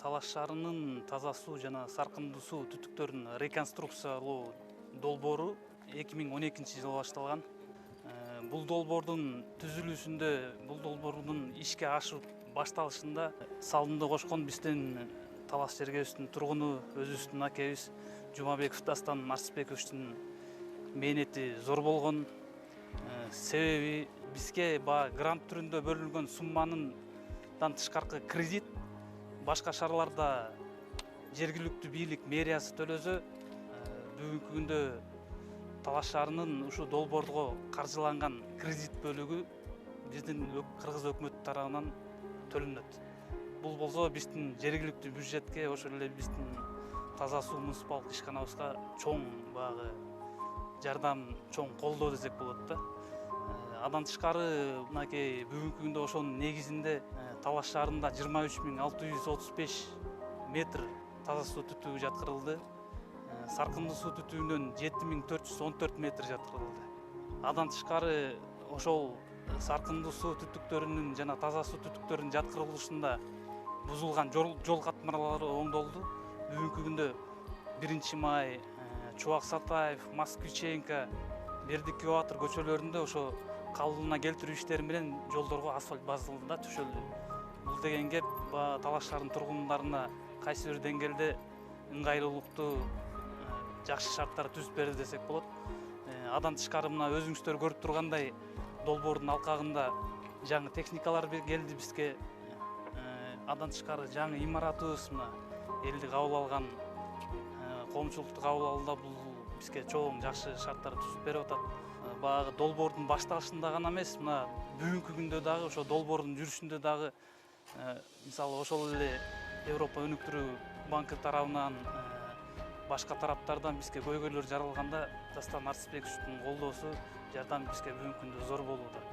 Талаш шаарынын таза суу жана саркындуу суу түтүктөрүн реконструкциялоо долбоору 2012 жылы башталган. Бул долбоордун түзүлүшүндө, бул долбоордун ишке ашып башталышында салымды кошкон биздин Талаш Жергебиздин тургуну, өзүбүздүн акебиз Жумабеков Дастан Арсызбековичтин мээнети зор болгон. Себеби бизге баягы грант түрүндө бөлүнгөн суммандан тышкаркы кредит башка шаарларда жергиликтүү бийлик мэриясы төлөсө, бүгүнкү күндө Талаш шаарынын ушу долбоорго каржыланган кредит бөлүгү биздин кыргыз өкмөтү тарабынан төлөнөт. Бул болсо биздин жергиликтүү бюджетке, ошол эле биздин таза суу муниципалдык ишканабызга чоң баягы жардам, чоң колдоо десек болот да. Андан тышкары мынакей бүгүнкү күндө ошонун негизинде Талаш шаарында 23.635 метр таза суу түтүгү жаткырылды. Саркындуу суу түтүгүнөн 7.414 метр жаткырылды. Андан тышкары ошол саркындуу суу түтүктөрүнүн жана таза суу түтүктөрүнүн жаткырылышында бузулган жол катмарлары оңдолду. Бүгүнкү күндө 1 Май, Чубак Сатаев, Москвиченко, Бердик Батыр көчөлөрүндө ошо калыбына келтирүү иштери менен жолдорго асфальт басылды да, төшөлдү. Бул деген кеп Талаш шаарынын тургундарына кайсы бир деңгээлде ыңгайлуулукту, жакшы шарттар түзүп берди десек болот. Андан тышкары мына өзүңүздөр көрүп тургандай долбоордун алкагында жаңы техникалар келди бизге. Андан тышкары жаңы имаратыбыз мына элди кабыл алган коомчулукту кабыл алууда бул бизге чоң жакшы шарттар түзүп берип атат. Баягы долбоордун башталышында гана эмес, мына бүгүнкү күндө дагы ошо долбоордун жүрүшүндө дагы мисалы ошол эле Европа өнүктүрүү банкы тарабынан, башка тараптардан бизге көйгөйлөр жаралганда Дастан Арсызбековичтин колдоосу, жардамы бизге бүгүнкү күндө зор болууда.